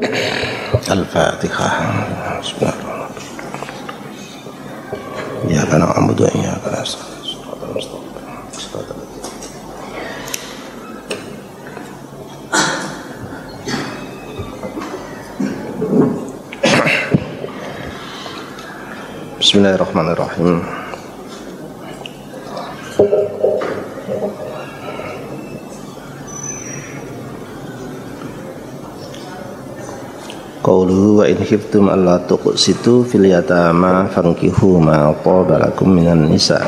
Al-Fatihah. Bismillahirrahmanirrahim. Iyyaka na'budu wa iyyaka nasta'in. Shiratal mustaqim. Shiratal ladzina Bismillahirrahmanirrahim. Qauluhu wa in khiftum alla tuqsitu fil yatama fankihu ma taba lakum minan nisa.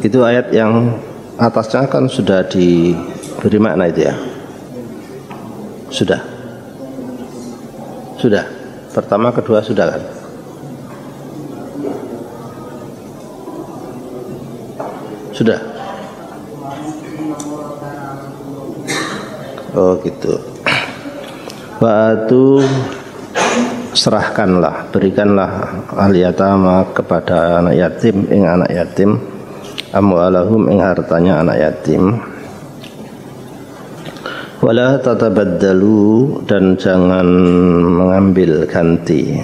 Itu ayat yang atasnya kan sudah diberi makna itu ya. Sudah. Pertama, kedua sudah kan? Sudah. Oh gitu. Wa'atu serahkanlah, berikanlah al-yatama kepada anak yatim, anak yatim, amwalahum hartanya anak yatim. Wala tatabaddalu, dan jangan mengambil ganti.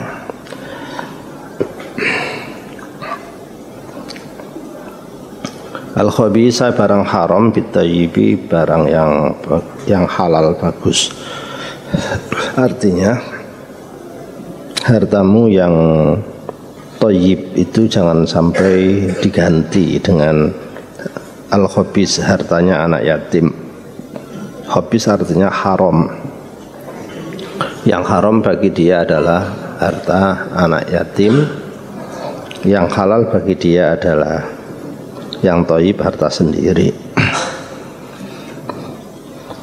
Al-khabisa barang haram, bitayyibi barang yang halal bagus. Artinya hartamu yang thayyib itu jangan sampai diganti dengan al-khabis, hartanya anak yatim. Khabis artinya haram. Yang haram bagi dia adalah harta anak yatim. Yang halal bagi dia adalah yang thayyib, harta sendiri.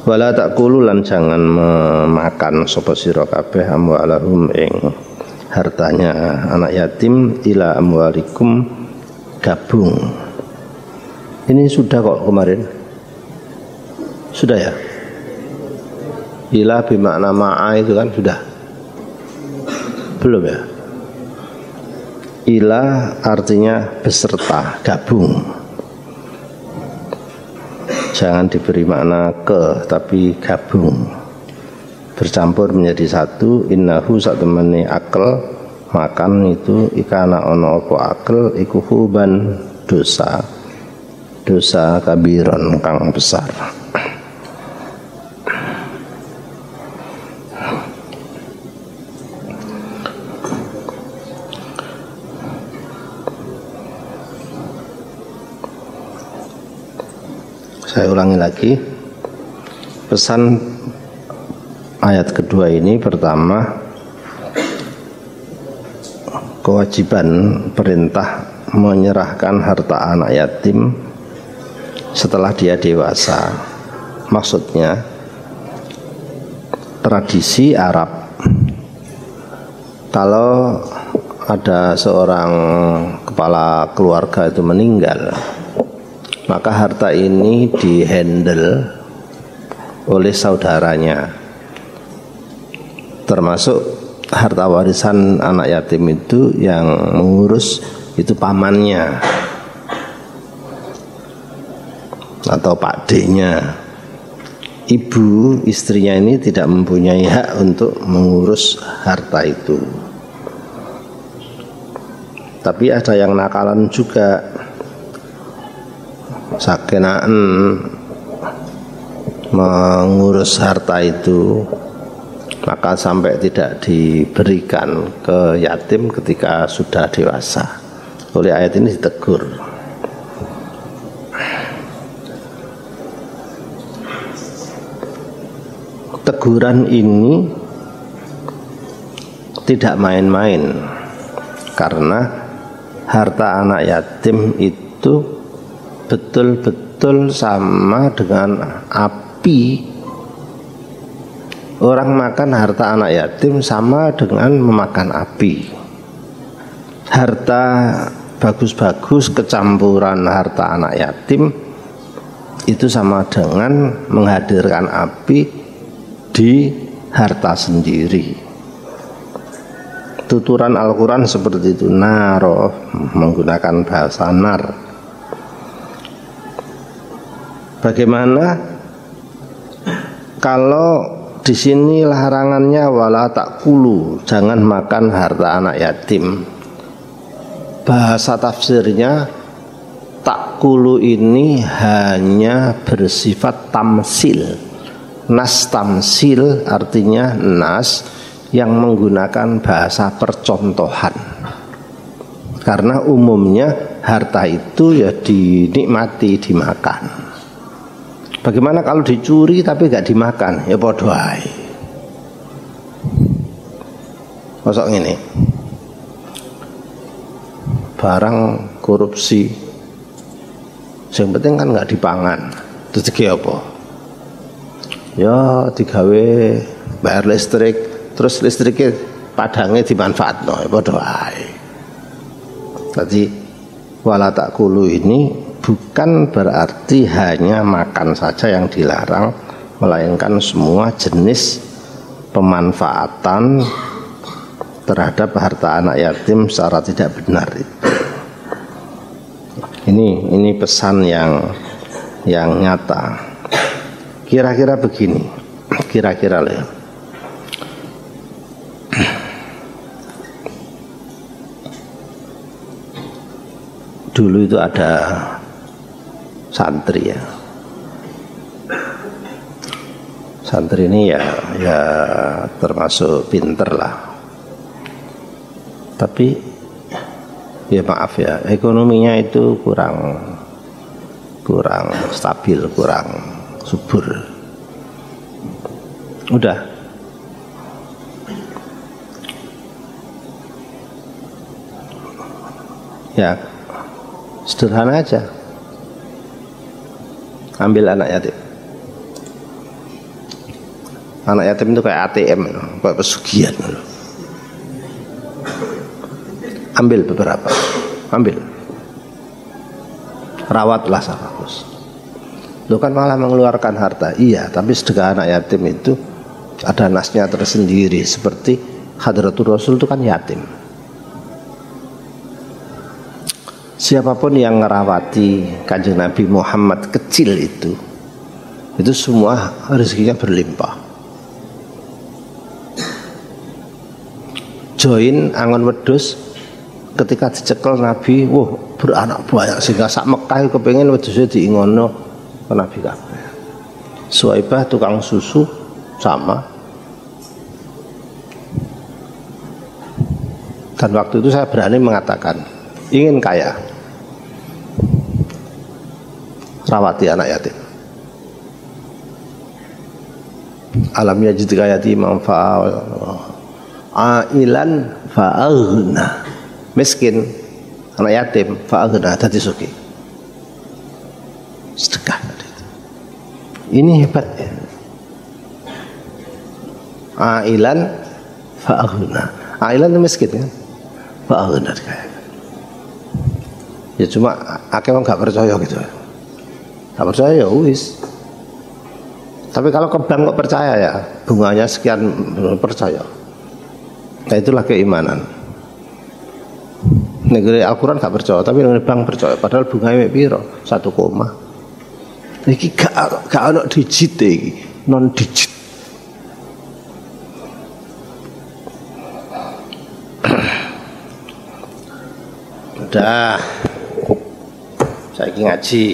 Wala takulu, lan jangan memakan sapa sira kabeh amwalahum ing hartanya anak yatim ila amwalikum gabung. Ini sudah kok kemarin. Sudah ya? Ila bimakna ma'a itu kan sudah. Belum ya? Ila artinya beserta, gabung. Jangan diberi makna ke, tapi gabung, bercampur menjadi satu. Innahu sak temene akal, makan itu ikana ono apa akal iku huban, dosa kabiron kang besar. Saya ulangi lagi pesan ayat kedua ini. Pertama, kewajiban perintah menyerahkan harta anak yatim setelah dia dewasa. Maksudnya tradisi Arab, kalau ada seorang kepala keluarga itu meninggal, maka harta ini dihandle oleh saudaranya, termasuk harta warisan anak yatim itu yang mengurus itu pamannya atau pakdenya. Ibu, istrinya ini tidak mempunyai hak untuk mengurus harta itu. Tapi ada yang nakalan juga, sakenaan mengurus harta itu, maka sampai tidak diberikan ke yatim ketika sudah dewasa. Oleh ayat ini ditegur. Teguran ini tidak main-main, karena harta anak yatim itu betul-betul sama dengan api. Orang makan harta anak yatim sama dengan memakan api. Harta bagus-bagus kecampuran harta anak yatim itu sama dengan menghadirkan api di harta sendiri. Tuturan Al-Quran seperti itu, naro, menggunakan bahasa nar. Bagaimana Kalau di sini larangannya wala takulu, jangan makan harta anak yatim. Bahasa tafsirnya takulu ini hanya bersifat tamsil. Nas tamsil artinya nas yang menggunakan bahasa percontohan. Karena umumnya harta itu ya dinikmati, dimakan. Bagaimana kalau dicuri tapi gak dimakan? Ya podo ae. Masuk ngene. Barang korupsi yang penting kan gak dipangan. Terus iki apa? Ya digawe bayar listrik, terus listriknya padangnya dimanfaatno, ya podo ae. Tadi wala takulu ini bukan berarti hanya makan saja yang dilarang, melainkan semua jenis pemanfaatan terhadap harta anak yatim secara tidak benar. Ini pesan yang nyata. Kira-kira begini, kira-kira ya. Dulu itu ada santri ya. Santri ini ya termasuk pinter lah. Tapi ya maaf ya, ekonominya itu kurang stabil, kurang subur. Udah. Ya sederhana aja. Ambil anak yatim. Anak yatim itu kayak ATM, kayak pesugihan. Ambil beberapa, ambil. Rawatlah bagus. Lu kan malah mengeluarkan harta. Iya, tapi sedekah anak yatim itu ada nasnya tersendiri. Seperti Hadratul Rasul itu kan yatim. Siapapun yang ngerawati Kanjeng Nabi Muhammad kecil itu semua rezekinya berlimpah. Join angon wedhus ketika dicekel Nabi, wah beranak banyak sehingga sak Mekah kepengin wedhusnya diingono ke Nabi kabeh. Suwaibah tukang susu sama. Dan waktu itu saya berani mengatakan, ingin kaya, rawati anak yatim. Alam yajidka yatiman ailan fa'aghna. Miskin, anak yatim fa'aghna, dadi sugih. Sedekah. Ini hebat ya. Ailan fa'aghna. Ailan itu miskin kan? Fa'aghna kayak. Ya cuma akhirnya nggak percaya gitu. Nggak percaya ya wis. Tapi kalau ke bank kok percaya ya, bunganya sekian, percaya. Nah itulah keimanan. Negeri Al-Quran gak percaya, tapi negeri bank percaya. Padahal bunganya piro 1 koma. Iki gak ada digit iki, non digit. Udah, saya ngaji.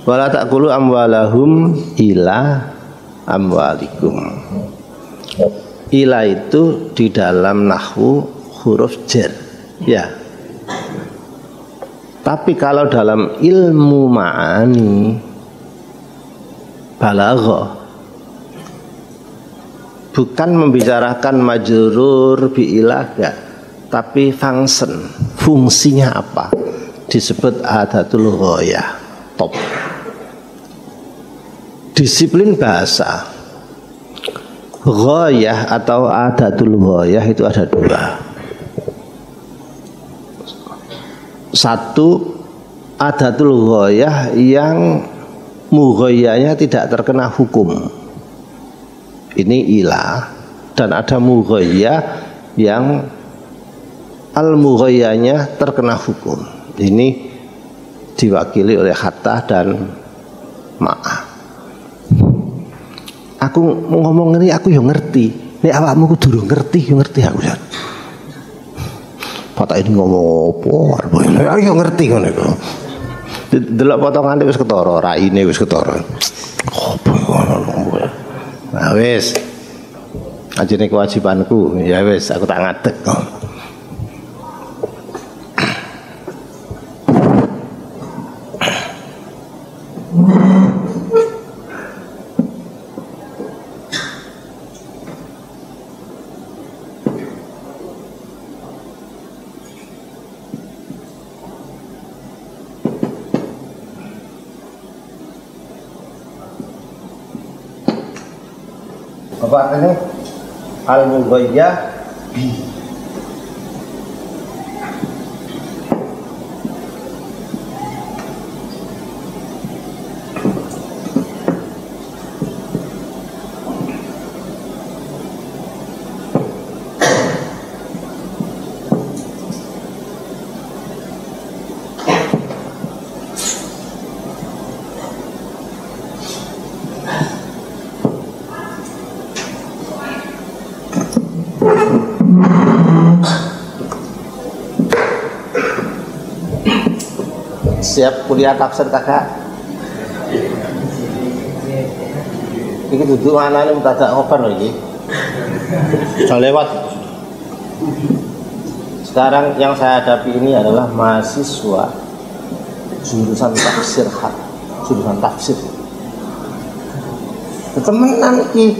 Wala ta'kulu amwalahum ila amwalikum. Ila itu di dalam nahwu huruf jar, ya. Tapi kalau dalam ilmu ma'ani balaghah bukan membicarakan majrur bi ilah enggak, tapi function, fungsinya apa? Disebut adatul ghayah, top. Disiplin bahasa ghayah atau adatul ghayah itu ada 2. Satu, adatul ghayah yang mughayahnya tidak terkena hukum. Ini ilah. Dan ada mughayah yang al-mughayahnya terkena hukum. Ini diwakili oleh hatta dan ma'ah. aku ngomong ini aku yo ngerti. Nek awakmu kudu durung ngerti, yo ngerti aku ya. Potok ini ngomong opo? Aku yo ngerti ngono iku. Delok potongane wis ketara, raine wis ketara. Opo ngono. Nah wis. Ajene kewajibanku, ya wis aku tak ngadeg. Apa ini? Al-Mughayyah bi. Siap kuliah tafsir kakak? Ini duduk mana nih mutadak khobar lagi? Sudah lewat. Sekarang yang saya hadapi ini adalah mahasiswa jurusan tafsir hak, jurusan tafsir. Temenan iki.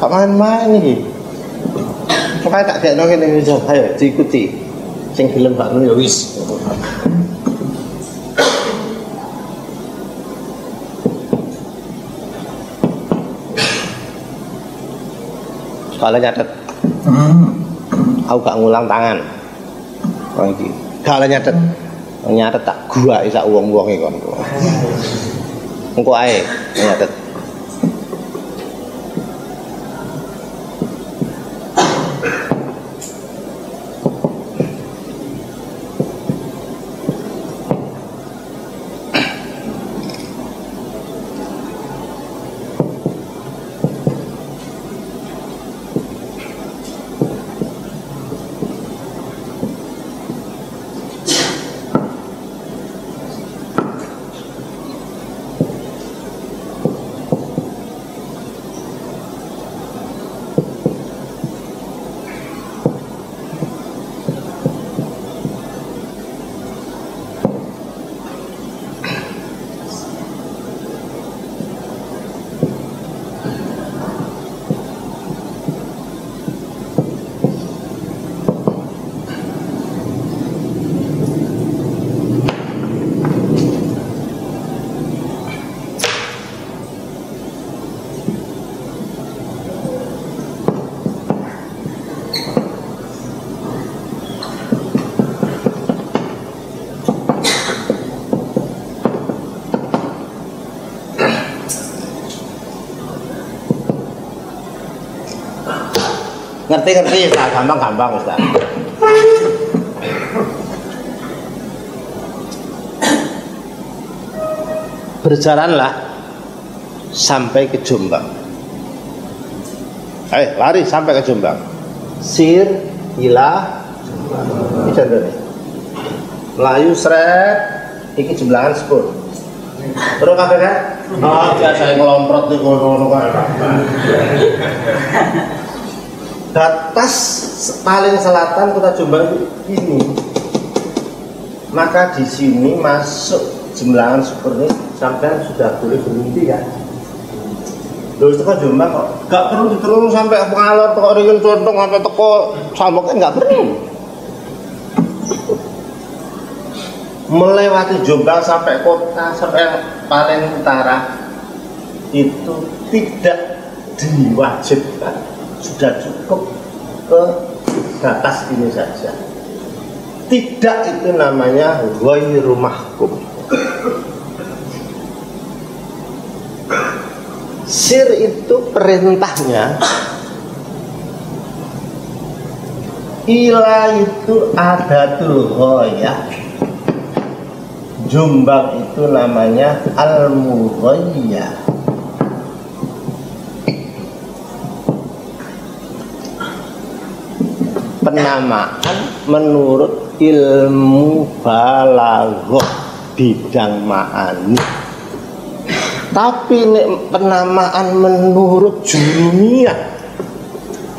Kok main-main iki? Pokoknya tak kayak nongin ini, ayo diikuti. Sing gelem gak ngono ya wis. Sekalian nyatet. Aku gak ngulang tangan. Kok iki. Sekalian nyatet. Nyatet tak gua sak wong-wonge kon. Engko ae nyatet. Ngerti Ustaz, gampang Ustaz. Berjalanlah sampai ke Jombang. Lari sampai ke Jombang. Sir ila iki contohnya. Melayu sret iki jemblangan sepur. Terus kabeh kan? Oh, biasa ngelomprot di ngono kan. Batas paling selatan kota Jombang ini, maka di sini masuk jemblangan sepur ini sampai sudah boleh berhenti kan? Terus teko Jombang kok gak perlu diterus sampai Pengalor, teko Ringin Contong sampai teko Sambok kan gak perlu. Melewati Jombang sampai kota sampai yang paling utara itu tidak diwajibkan. Sudah cukup ke batas ini saja. Tidak itu namanya ghairu mahkum. Sir itu perintahnya, ila itu adatul ghayah. Jombang itu namanya al-Mughayya. Penamaan menurut ilmu balaghah bidang ma'ani. Tapi penamaan menurut jurumiyah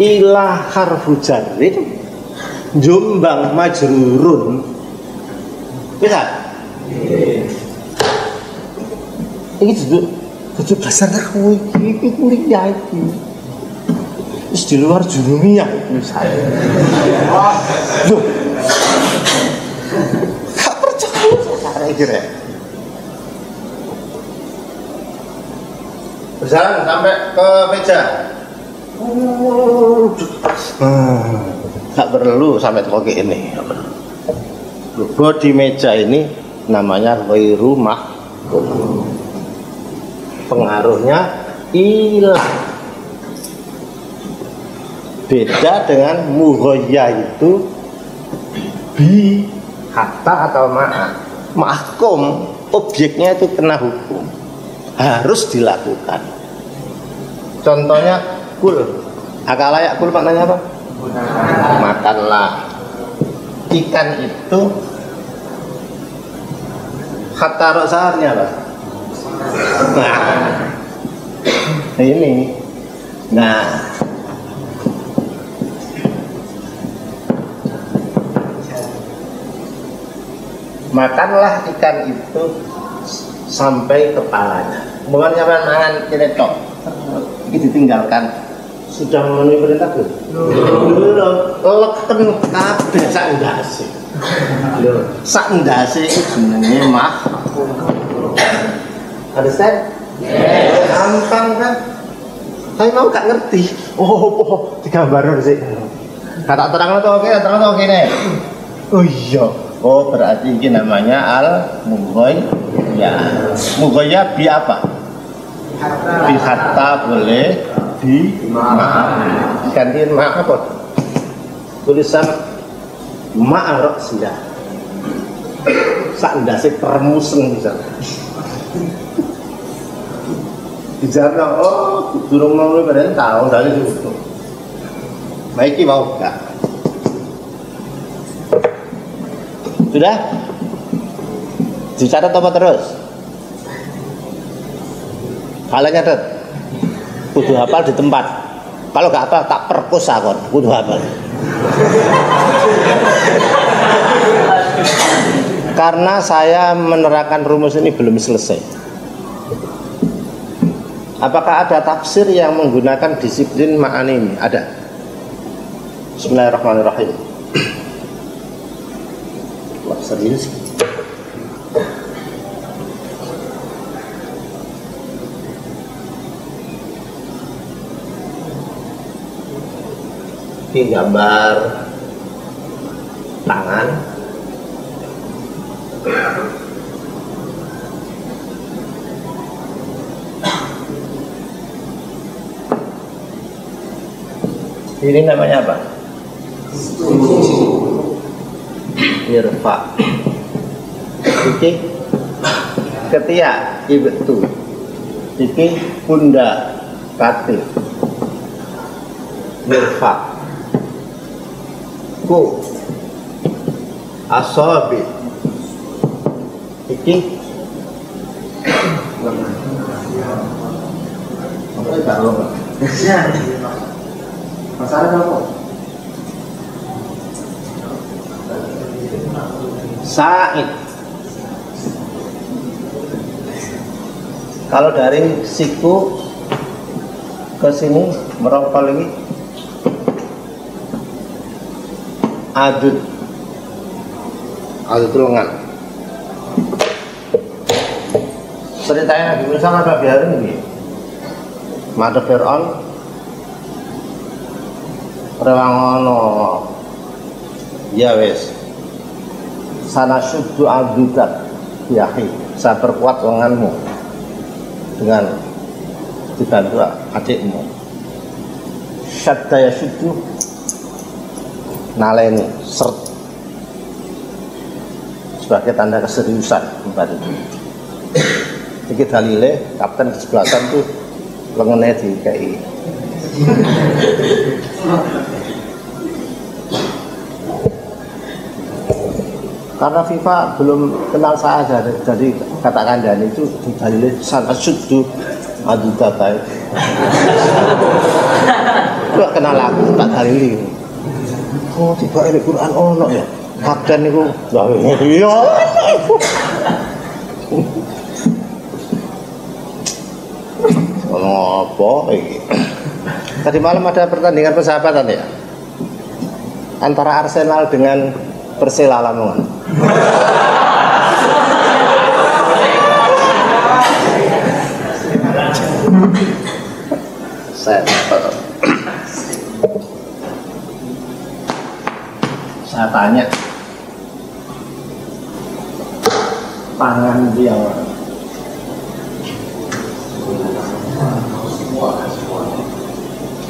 ilah harfu jarrin Jombang majrurun. Bisa? Ini duduk dasar aku iki kuliah iki. Wis di luar jurumiyah misalnya. Loh. Gak percaya cara kira. Berjalan sampai ke meja. Gak perlu sampai ke ini. Bodi meja ini namanya ghairu mahkum. Pengaruhnya hilang. Beda dengan mughayya itu bi hatta atau ma'a. Mahkum objeknya itu kena hukum, harus dilakukan. Contohnya kul, akal layak kul maknanya apa? Makanlah. Ikan itu hatta rosarnya apa? Nah ini, nah makanlah ikan itu sampai kepalanya. Bukan sampai mangan ini tok. Ini ditinggalkan. Sudah memenuhi perintah belum? Belum. Leken kabeh sak ndase. Lho, sak ndase iki jenenge mahkum. Understand? Gampang kan? Saya mau gak ngerti. Oh, digambar sih. Kata terang to oke, terang to kene. Oh iya. Oh berarti ini namanya al-Mughayya. Mughayya bi apa? Bi hatta boleh, bi ma'a. Gantiin ma'a apa? Tulisan ma'a roksiyah. Sak ndase permusen bisa. Dijarno oh durung mau pada tahu dari itu. Baiki mau gak? Sudah? Dicatat apa terus? Kalian nyatet? Kudu hafal di tempat. Kalau gak hafal tak perkosa kon. Kudu hafal. Karena saya menerangkan rumus ini belum selesai. Apakah ada tafsir yang menggunakan disiplin ma'ani ini? Ada. Bismillahirrahmanirrahim. Wah, serius. Ini gambar tangan. Ini namanya apa? Irfa. Iki ketiak ibtu. Iki pundak katif. Irfa. Ku asabi. Iki apa taruh? Masalah apa? Sa'id. Kalau dari siku ke sini merongkol lagi. Adud. Adud lengan. Ceritanya Nabi Musa ada biarin ini. Mata Fir'aun rewangono ya wes sana syuddu adudak yahi saya perkuat lenganmu dengan dibantu adikmu syadda ya syuddu naleni seret sebagai tanda keseriusan tempat itu. Iki dalile kapten kesebelasan tuh lengene dikai. Karena FIFA belum kenal saya, jadi katakan dan itu dalile sangat suddu adu data. Gak kenal aku tak dalili. Oh tiba ini Quran ono ya. Kapten niku lha iya. Apa iki? Tadi malam ada pertandingan persahabatan ya? Antara Arsenal dengan Persela Lamongan. Saya tanya tangan dia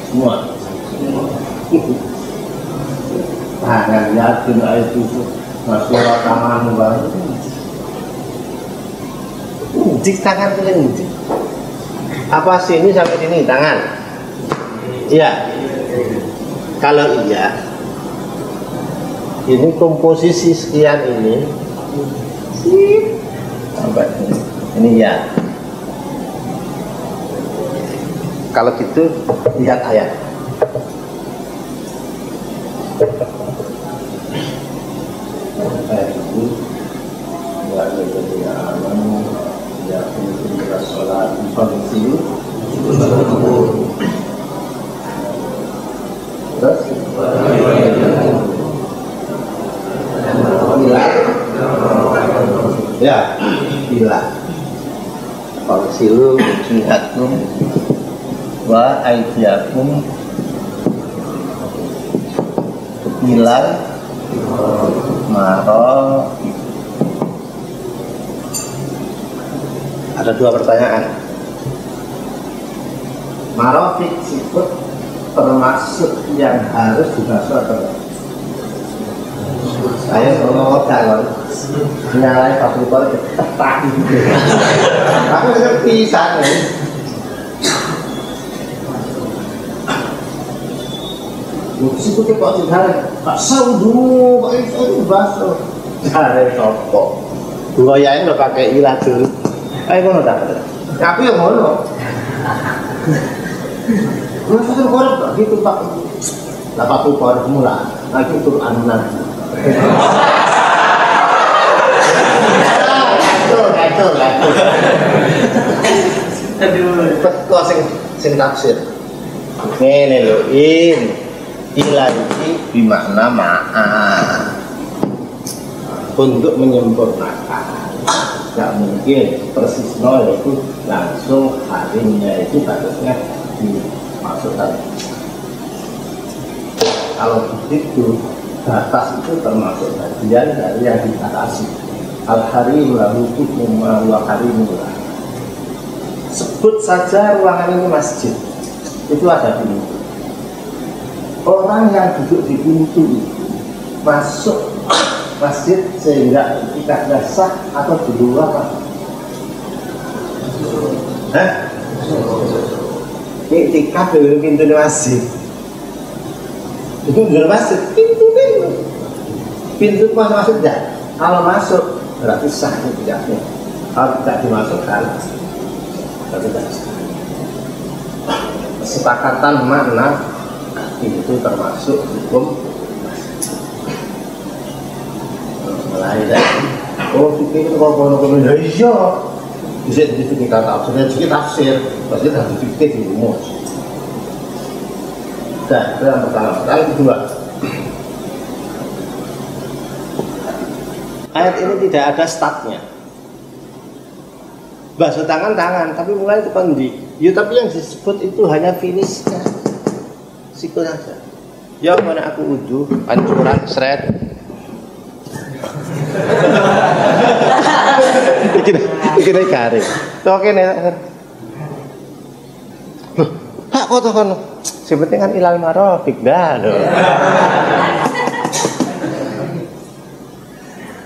semua tangan yakin itu masalah tangan banget di tangan kelingking apa sini sampai sini tangan iya kalau iya ini komposisi sekian ini sampai ini ya kalau gitu lihat ayat itu ya jadi aman ya kita sholat kondisi terus ya bila fagsilu wujuhakum wa aydiyakum ilal maro. Ada dua pertanyaan. Marafiq sifat termasuk yang harus dibasuh atau saya ngomong kalau nyalain pabrikan ketak gitu. Aku ngerti sana. Situ kok tidak tak saudul, kok itu basuh. Cari sopo. Dua yang udah pakai ilah dulu. Ayo ngono tak. Tapi yang ngono. Kalau satu korek gitu Pak. 80 korek mula. Lagi Quran nanti. Kacau. Aduh, sing tafsir. Ngene lho, ilahi bimakna ma'a untuk menyempurnakan. Gak mungkin persis nol itu langsung harinya itu harusnya dimasukkan. Kalau begitu batas itu termasuk bagian dari yang dibatasi. Al-harim lahu hukmu wa harimullah. Sebut saja ruangan ini masjid. Itu ada pintu. Orang yang duduk di pintu masuk masjid sehingga tidak sah atau di luar iktikaf dari pintu di masjid. Itu di masjid pintu masuk tidak. Kalau masuk berarti sah tidaknya. Kalau tidak dimasukkan berarti tidak sah. Kesepakatan makna itu termasuk hukum mulai dari fikir kalau ya iya bisa jadi kita tafsir pasti harus fikir di rumus. Dan itu yang pertama. Yang kedua, ayat ini tidak ada startnya. Basuh tangan, tapi mulai itu kondi. Ya tapi yang disebut itu hanya finishnya. Sikut saja. Ya mana aku uduh, pancuran, seret. Iki garing. Tok kene. Pak kok to kono? Sing penting kan ilal marafiq dah lho.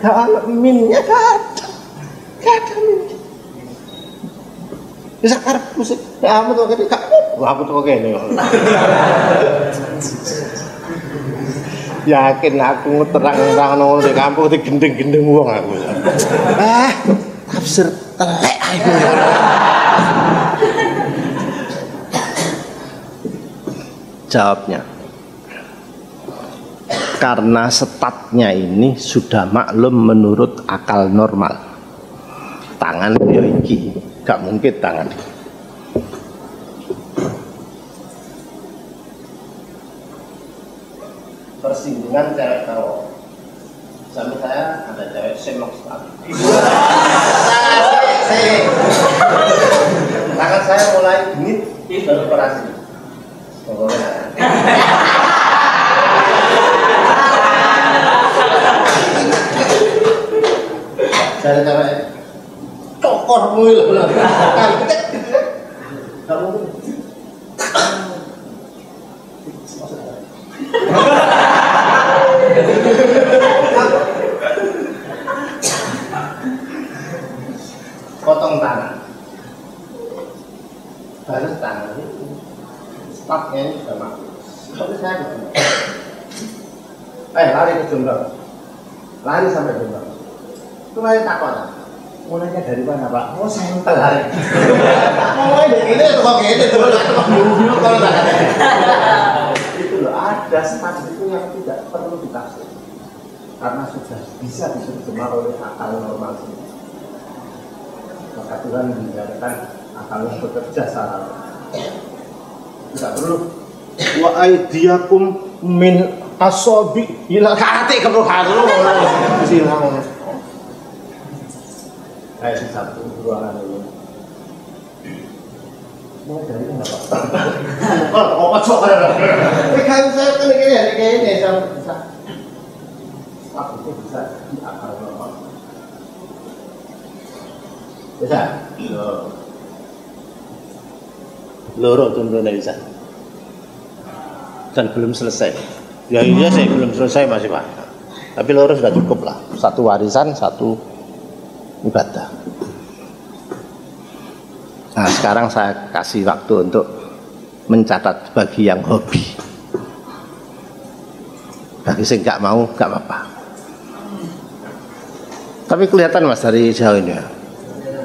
Kalau minnya gak ada. Gak ada min. Bisa karep musik. Ya aku tuh gak. Aku tuh kene. Yakin aku terang-terang nang di kampung digendeng-gendeng wong aku. Tafsir telek aku. Jawabnya, karena statnya ini sudah maklum menurut akal normal. Tangan ya iki, gak mungkin tangan. Persinggungan cewek cowok. Suami saya ada cewek semok sekali. Tangan saya mulai dingin baru operasi. Saya cewek cokor mulu lah. Kamu potong tangan, baru tangan itu stopnya ini sudah mati. Tapi saya nggak lari ke Jombang, lari sampai Jombang. Itu saya takut, mulainya dari mana Pak? Oh saya lari. Mulai dari ini kok gini dulu, dulu kalau nggak ada. Itu loh, ada staf itu yang tidak perlu ditafsir karena sudah bisa diterjemah oleh akal normal sendiri. Maka Tuhan menjadikan akal yang bekerja salah. Tidak perlu. Wa aidiakum min asobi ila kati keruhan lu. Silang. Kayak di satu ruangan ini. Mau dari mana Pak? Oh, cocok kan. Kan saya kan ini sama bisa. Aku itu bisa di akal normal. Bisa? Loro contohnya bisa. Dan belum selesai. Ya iya sih belum selesai masih Pak. Tapi loro sudah cukup lah. Satu warisan, satu ibadah. Nah sekarang saya kasih waktu untuk mencatat bagi yang hobi. Bagi yang nggak mau nggak apa-apa. Tapi kelihatan Mas dari jauh ini ya.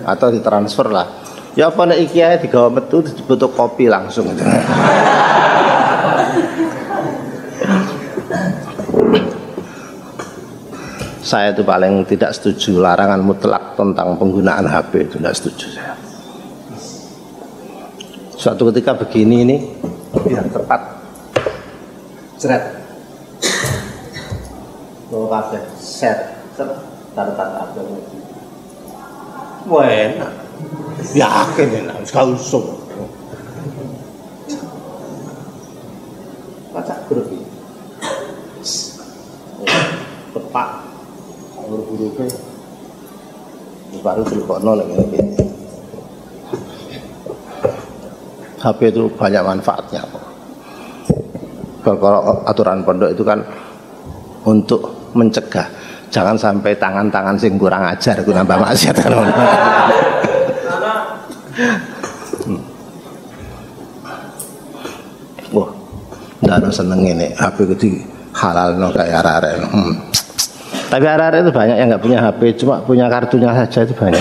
Atau ditransfer lah. Ya apa nek iki ae digawa metu dibutuh kopi langsung. Saya itu paling tidak setuju larangan mutlak tentang penggunaan HP itu, tidak setuju saya. Suatu ketika begini ini biar tepat. Seret. Bawa kabeh set taruh-taruh abang. Wah enak, yakin enak, sekali usung. Baca grup ini, tepak, buru-buru baru telepon lagi. HP itu banyak manfaatnya. Kalau aturan pondok itu kan untuk mencegah. Jangan sampai tangan-tangan sing kurang ajar ku nambah maksiat kan. Wah, ndak seneng ini HP itu halalno kayak arek-arek. Tapi arek-arek itu banyak yang enggak punya HP, cuma punya kartunya saja itu banyak.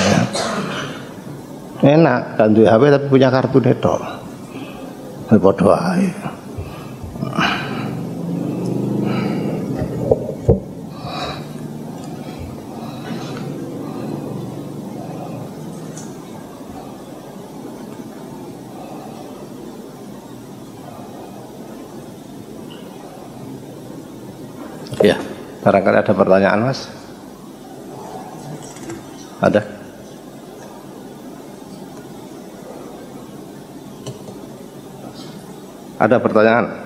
Enak kan duwe HP tapi punya kartu tok. Padha ae. Ya, barangkali ada pertanyaan Mas? Ada? Ada pertanyaan?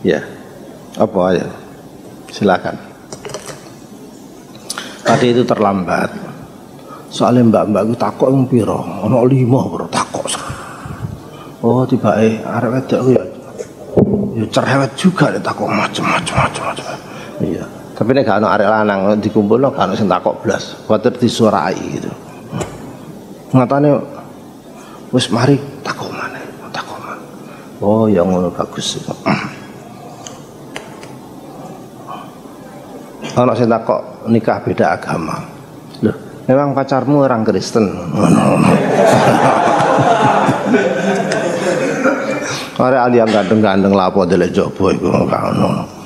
Ya, apa aja? Silakan. Tadi itu terlambat. Soalnya mbak-mbak itu takok yang piro, ono 5 bro takok. Oh tiba arek wedok ya cerewet juga dia takut macam-macam. Iya. Tapi nek gak ono arek lanang dikumpulno gak ono sing takok blas, kuwatir disuarai gitu. Ngatane wis mari takok maneh, takok maneh. Oh, ya ngono bagus. Ono sing takok nikah beda agama. Loh, memang pacarmu orang Kristen? Arek ali yang gandeng-gandeng lapo delek jopo iku gak ono.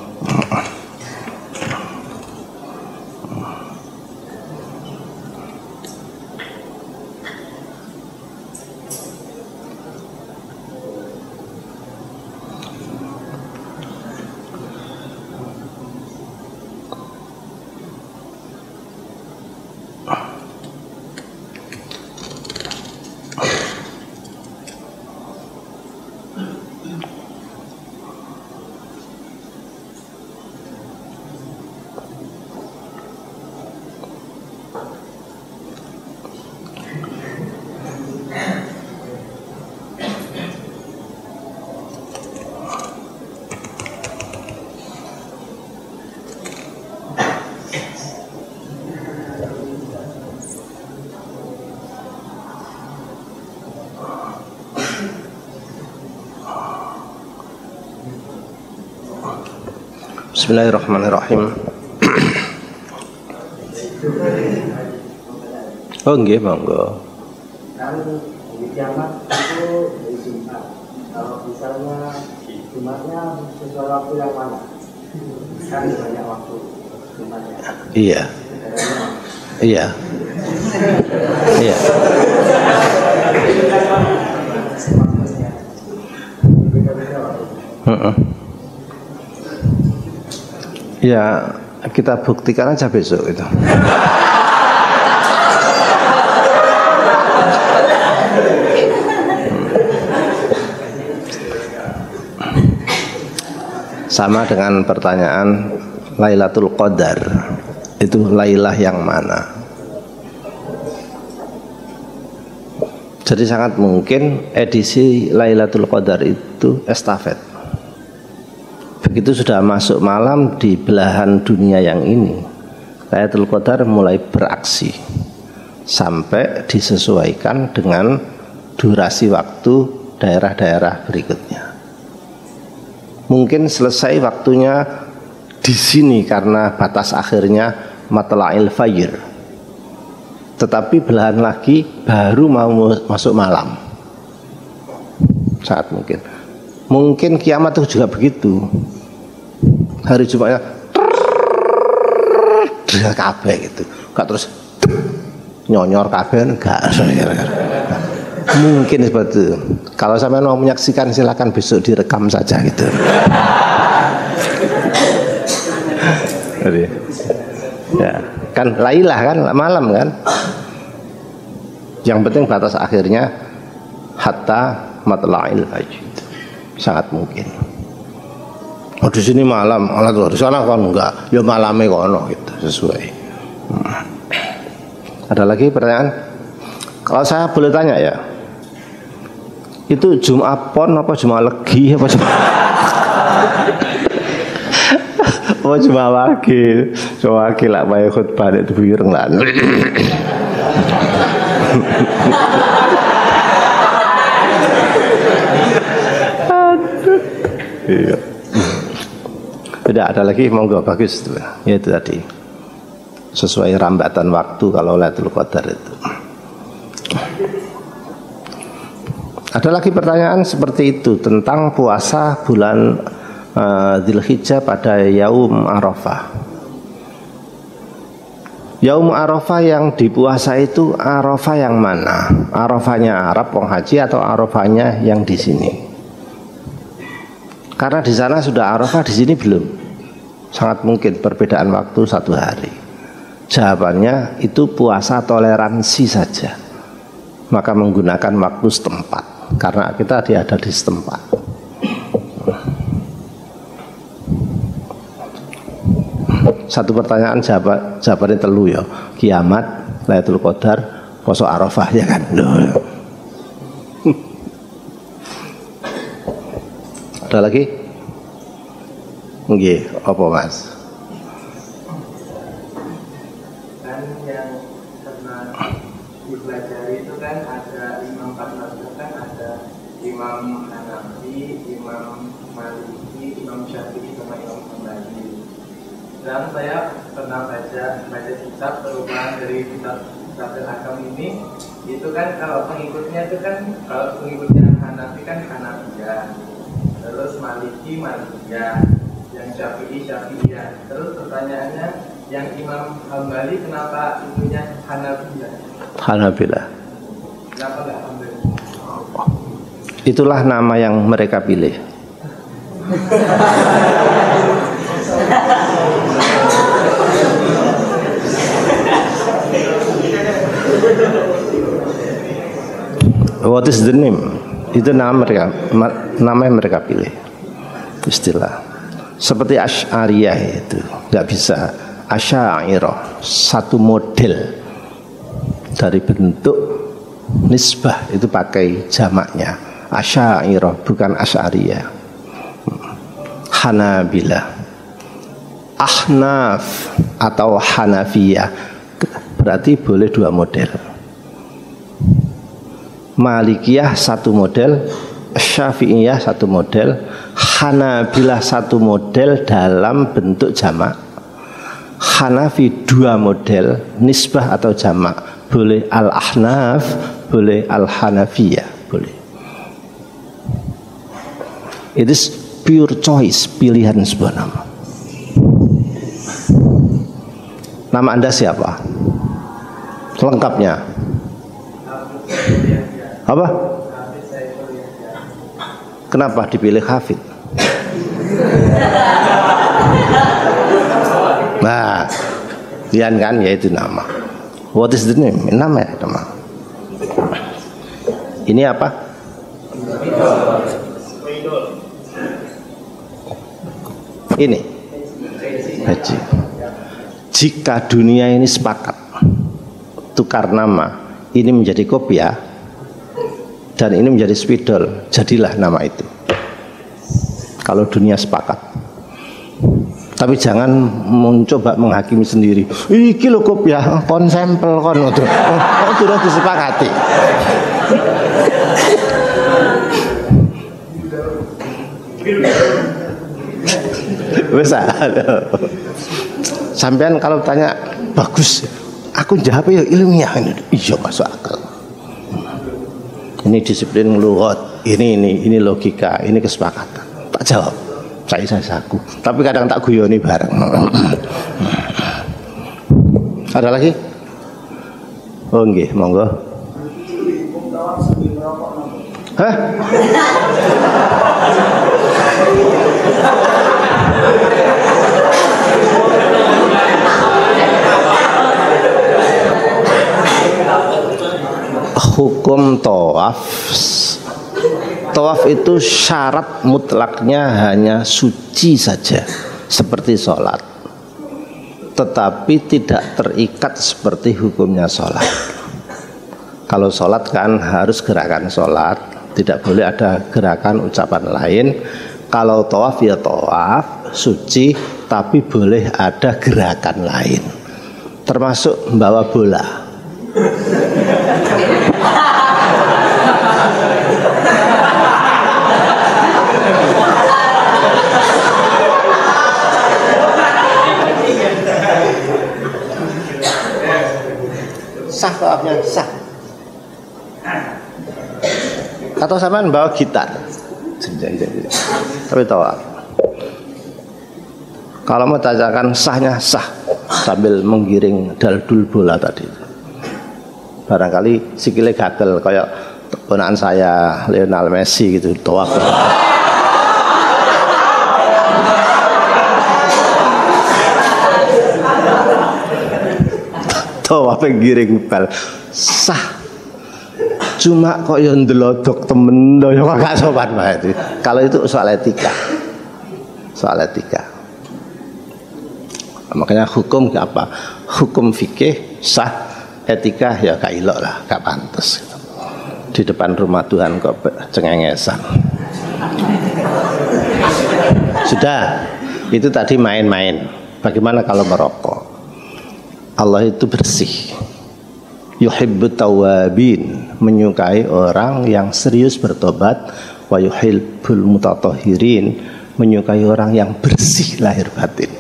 Bismillahirrahmanirrahim. Oh nggih, monggo. Kan di kiamat itu dari Jumat. Kalau misalnya Jumatnya sesuai waktu yang mana? Kan banyak waktu Jumatnya. Iya. Iya. Iya. Ya, kita buktikan aja besok itu. Sama dengan pertanyaan Lailatul Qadar, itu Lailah yang mana? Jadi sangat mungkin edisi Lailatul Qadar itu estafet. Begitu sudah masuk malam di belahan dunia yang ini, Lailatul Qadar mulai beraksi sampai disesuaikan dengan durasi waktu daerah-daerah berikutnya. Mungkin selesai waktunya di sini karena batas akhirnya matla'il fajr. Tetapi belahan lagi baru mau masuk malam. Saat mungkin. Mungkin kiamat itu juga begitu. Hari Jumatnya kabeh gitu. Enggak terus nyonyor kabeh enggak. Mungkin seperti itu. Kalau sampai mau menyaksikan silakan besok direkam saja gitu. Jadi, ya kan Lailah kan malam kan. Yang penting batas akhirnya hatta matla'il fajr. Sangat mungkin. Oh di sini malam, di sana kan enggak. Ya malamnya kono gitu sesuai. Ada lagi pertanyaan? Kalau saya boleh tanya ya, itu Jumat Pon apa Jumat Legi apa Jumat? Oh Jumat Wakil, Jumat Wakil lah bayar khutbah itu biureng lah. Iya. Tidak ada lagi, monggo bagus itu. Ya itu tadi. Sesuai rambatan waktu kalau Lailatul Qadar itu. Ada lagi pertanyaan seperti itu tentang puasa bulan Dzulhijjah pada Yaum Arafah. Yaum Arafah yang dipuasa itu Arafah yang mana? Arafahnya Arab wong haji atau Arafahnya yang di sini? Karena di sana sudah Arafah, di sini belum. Sangat mungkin perbedaan waktu 1 hari. Jawabannya itu puasa toleransi saja. Maka menggunakan waktu setempat. Karena kita ada di setempat. Satu pertanyaan jawabannya telu ya. Kiamat, Lailatul Qadar, poso Arafah ya kan. Ada lagi? Nggih, apa Mas? dipelajari itu kan ada imam 4 mazhab, kan ada Imam Hanafi, Imam Maliki, Imam Syafi'i sama Imam Hambali. Dan saya pernah baca kitab perubahan dari kitab Al-Hakam ini, itu kan kalau pengikutnya Hanafi kan Hanafiyah, terus Maliki Malikiyah, yang Syafi'i Syafi'iyah. Terus pertanyaannya, yang Imam Hambali kenapa itunya Hanafiyah? Hanabilah. Kenapa nggak Hambali? Itulah nama yang mereka pilih. What is the name? Itu nama yang mereka pilih. Istilah. Seperti Asy'ariyah itu nggak bisa. Asy'ariyah satu model dari bentuk nisbah itu pakai jamaknya. Asy'ariyah bukan Asy'ariyah. Hanabilah, Ahnaf atau Hanafiyah berarti boleh dua model. Malikiyah satu model, Syafi'iyah satu model, Hanabilah satu model dalam bentuk jamak. Hanafi dua model nisbah atau jamak. Boleh Al-Ahnaf, boleh Al-Hanafiyah, boleh. It is pure choice, pilihan sebuah nama. Nama Anda siapa? Lengkapnya apa? Kenapa dipilih Hafid? Nah, lihat kan, yaitu nama. What is the name? Nama. Ini apa? Ini haji. Jika dunia ini sepakat tukar nama, ini menjadi kopiah dan ini menjadi spidol, jadilah nama itu. Kalau dunia sepakat. Tapi jangan mencoba menghakimi sendiri. Iki lho kopiah, kon sampel kon sudah disepakati. Bisa. Sampean kalau tanya bagus, aku jawab ya ilmiah ini. Iya masuk akal. Ini disiplin lughat, ini logika, ini kesepakatan. Tak jawab. Saya saku. Tapi kadang tak guyoni bareng. Ada lagi? Oh nggih, monggo. Hah? Hukum tawaf. Tawaf itu syarat mutlaknya hanya suci saja, seperti sholat, tetapi tidak terikat seperti hukumnya sholat. Kalau sholat kan harus gerakan sholat, tidak boleh ada gerakan ucapan lain. Kalau tawaf ya tawaf, suci, tapi boleh ada gerakan lain, termasuk membawa bola. Sah tawafnya, sah. Atau sampean bawa gitar, tapi tawaf. Kalau mau tanyakan sahnya, sah sambil menggiring daldul bola tadi. Barangkali sikile gatel kayak ponakan saya Lionel Messi gitu, tawaf. Tawaf giring bal sah. Cuma kok ya ndelodok temen ya kok gak sopan banget. Kalau itu soal etika. Soal etika. Makanya hukum apa? Hukum fikih sah, etika ya gak ilok lah, gak pantas. Di depan rumah Tuhan kok cengengesan. Sudah, itu tadi main-main. Bagaimana kalau merokok? Allah itu bersih. yuhibbut tawabin, menyukai orang yang serius bertobat, wa yuhibbul mutatahhirin, menyukai orang yang bersih lahir batin.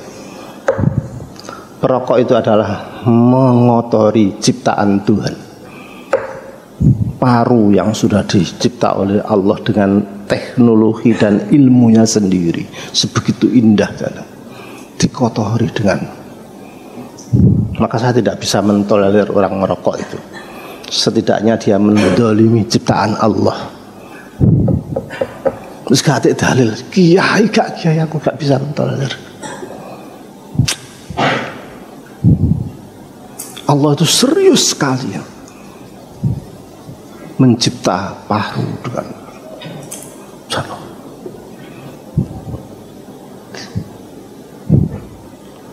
Perokok itu adalah mengotori ciptaan Tuhan. Paru yang sudah dicipta oleh Allah dengan teknologi dan ilmunya sendiri, sebegitu indah kan, dikotori dengan. Maka saya tidak bisa mentolerir orang merokok itu. Setidaknya dia mendolimi ciptaan Allah. Terus gak ada dalil, kiai aku gak bisa mentolerir. Allah itu serius sekali ya, mencipta paru dengan sana.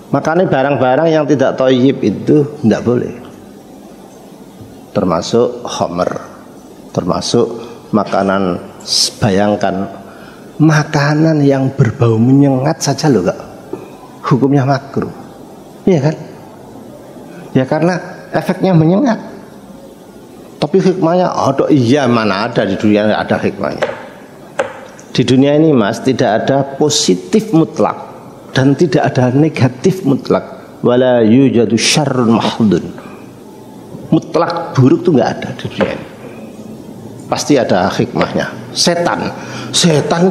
Makanya barang-barang yang tidak thayyib itu tidak boleh, termasuk khamr, termasuk makanan. Bayangkan makanan yang berbau menyengat saja loh kak, hukumnya makruh, iya kan? Ya karena efeknya menyengat. Tapi hikmahnya ada, iya mana ada di dunia ada hikmahnya. Di dunia ini mas tidak ada positif mutlak dan tidak ada negatif mutlak. Wala yujadu syarrun mahdun. Mutlak buruk tuh nggak ada di dunia ini. Pasti ada hikmahnya. Setan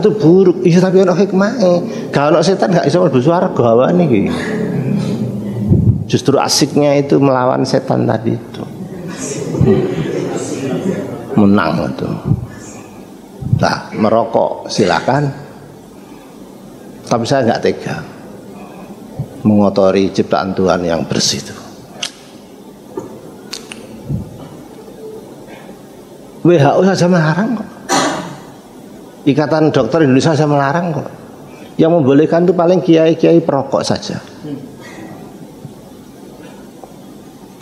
itu buruk, iya tapi ada hikmahnya. Kalau setan nggak bisa berswarga awane iki. Justru asiknya itu melawan setan tadi itu. Menang itu. Nah, merokok silakan. Tapi saya nggak tega mengotori ciptaan Tuhan yang bersih itu. WHO saja melarang kok. Ikatan Dokter Indonesia saja melarang kok. Yang membolehkan itu paling kiai-kiai perokok saja.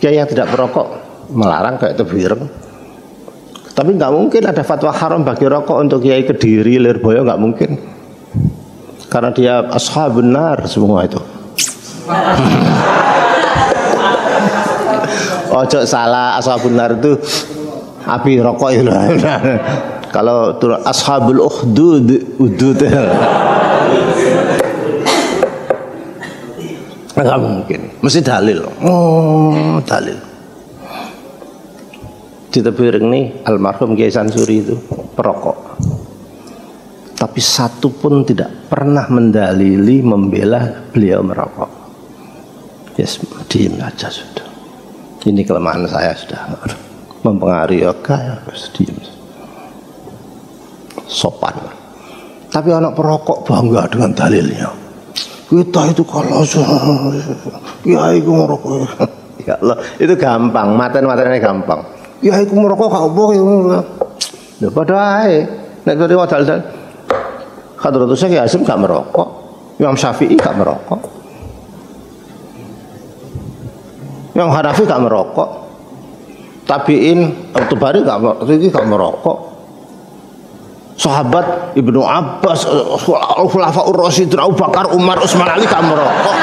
Kiai yang tidak perokok melarang kayak tebireng. Tapi nggak mungkin ada fatwa haram bagi rokok untuk kiai Kediri, Lirboyo, nggak mungkin. Karena dia ashabun nar semua itu. Ojo salah, ashabun nar itu api rokok itu. Kalau ashabul ukhdud udud. Enggak mungkin, mesti dalil. Oh, dalil. Di Tebireng nih almarhum Kiai Sansuri itu perokok. Tapi satu pun tidak pernah mendalili membela beliau merokok. Yes, diam aja sudah. Ini kelemahan saya sudah. Mempengaruhi oke, harus diam. Sopan. Tapi anak perokok bangga dengan dalilnya. Kita itu kalau ya itu merokok. Ya Allah, itu gampang, maten-matennya gampang. Ya itu merokok gak apa ya. Padha ae. Nek dari modal Hadratus Syekh Hasyim gak merokok. Imam Syafi'i gak merokok. Yang Hanafi gak merokok. Tabi'in At-Tabari gak merokok. Sahabat Ibnu Abbas, Khulafaur Rasyidun, Abu Bakar, Umar, Utsman, Ali gak merokok.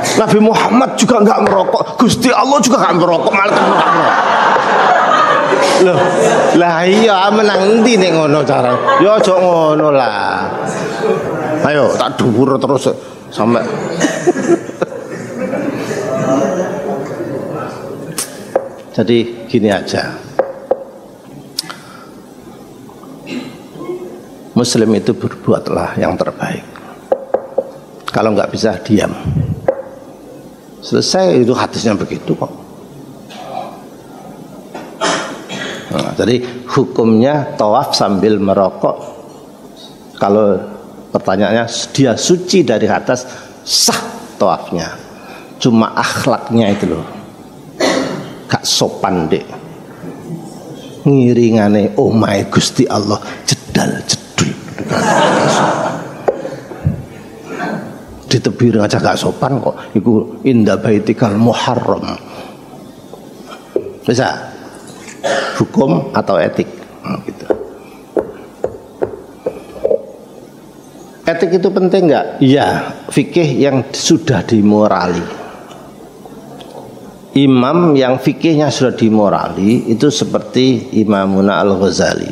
Nabi Muhammad juga gak merokok. Gusti Allah juga gak merokok. Malah gak merokok. Loh, lah iya menang ndi nek ngono cara. Ya aja ngono lah. Ayo tak dhuwur terus sampai jadi gini aja. Muslim itu berbuatlah yang terbaik. Kalau nggak bisa diam. Selesai, itu hadisnya begitu kok. Nah, jadi hukumnya tawaf sambil merokok. Kalau pertanyaannya dia suci dari atas, sah tawafnya. Cuma akhlaknya itu loh, gak sopan dek. Ngiringane omahe Gusti Allah jedal jedul. Di Tebireng aja gak sopan kok. Iku inda baitikal muharram. Bisa hukum atau etik gitu. Etik itu penting nggak? Iya, fikih yang sudah dimorali. imam yang fikihnya sudah dimorali itu seperti Imamuna Al-Ghazali,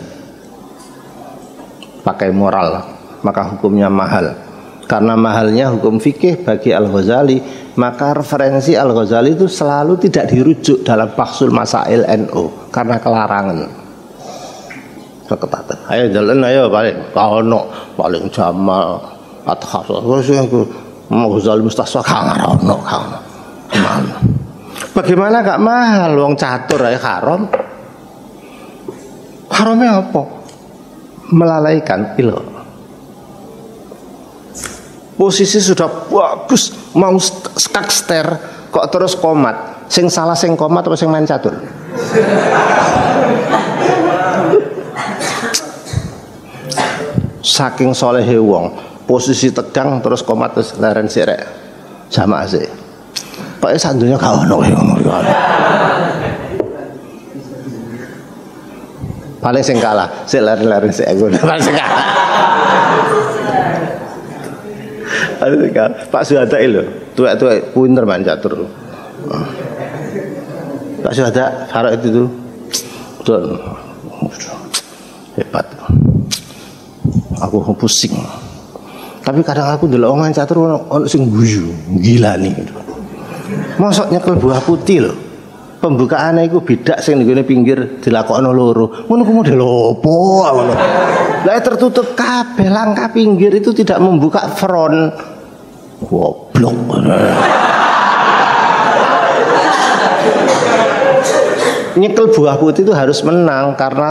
pakai moral maka hukumnya mahal. Karena mahalnya hukum fikih bagi Al-Ghazali, maka referensi Al-Ghazali itu selalu tidak dirujuk dalam Bahsul Masail NU karena kelarangan ketatan. Ayo jalan ayo paling kaono paling Jamal Athar terus aku Ghazali Mustasfa kaono. Bagaimana gak mahal wong catur ae haram. Haramnya apa? Melalaikan ilmu. Posisi sudah bagus, mau skakster kok terus komat. Sing salah sing komat apa sing main catur? Saking solehe wong, posisi tegang terus komat terus leren sirek. Jamaah sih. Pak sandunya gak ono ngono. Paling sing kalah, sik leren-leren sik aku. Paling sing kalah. Pak Suhada lho, tuwek-tuwek pinter main catur. Pak Suhada Farok itu tuh hebat. Aku pusing. Tapi kadang aku ndelok main catur ono sing guyu, gila nih. Mosok nyekel buah putih lho. Pembukaane iku bedak sing nggone pinggir dilakokno loro. Ngono ku model opo ngono. Lah tertutup kabeh langkah pinggir itu tidak membuka front. Goblok. Nyekel buah putih itu harus menang karena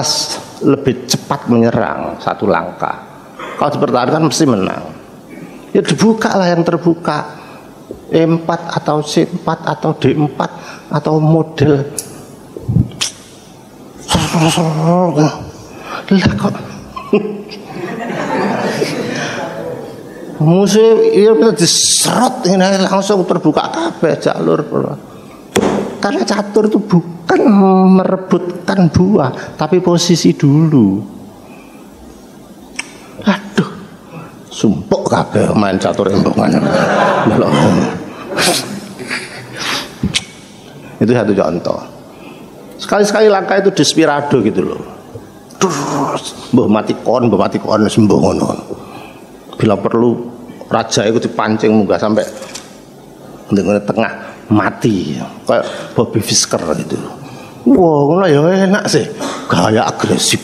lebih cepat menyerang satu langkah. Kalau dipertahankan mesti menang. Ya dibuka lah yang terbuka. E4 atau C4 atau D4 atau model lah kok musuh iya bisa diserot ini langsung terbuka kabeh jalur. Karena catur itu bukan merebutkan buah tapi posisi dulu. Aduh sumpuk kabeh main catur embongan. Itu satu contoh. Sekali-sekali langkah itu desperado gitu loh. Mbah mati kon sembuh ngono. Bila perlu raja itu dipancing munggah sampai dengan tengah mati kayak Bobby Fisker gitu. Wah, ngono ya enak sih. Gaya agresif.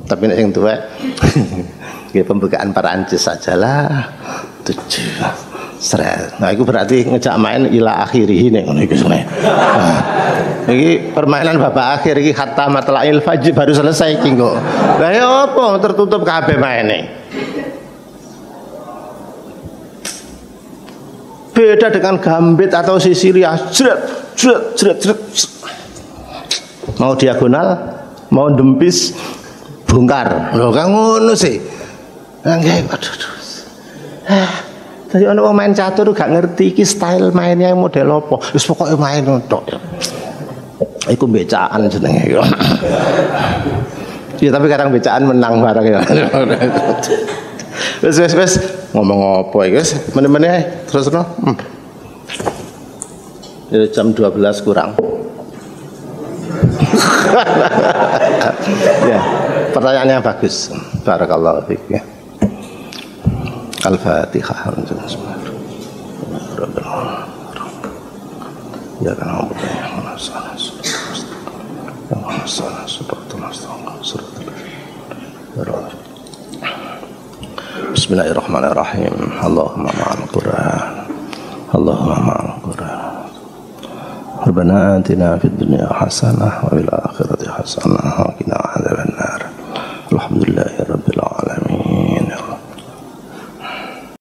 Tapi nek sing tuwek nggih pembukaan para anjis sajalah. 7 seret. Nah, itu berarti ngejak main ila akhirih nek ngono iku sene. Iki permainan babak akhir iki hatta matla'il fajr baru selesai iki kok. Lah ya apa tertutup kabeh maine. Beda dengan gambit atau Sisilia. Jret. Mau diagonal, mau dempis, bongkar. Lho kan ngono sih. Lah nggih aduh. Jadi orang main catur gak ngerti iki style mainnya model apa. Wis pokoke main tok. Iku becaan jenenge. Ya tapi kadang becaan menang bareng ya. Wis ngomong apa iki wis meneh-meneh terusno. Ya jam 12 kurang. Ya, pertanyaannya bagus. Barakallahu fiik ya. Al-Fatihah. Ya kan Bismillahirrahmanirrahim. Allahumma ma'al Qur'an. Allahumma ma'al Qur'an. Rabbana atina fid dunya hasanah wa fil akhirati hasanah wa qina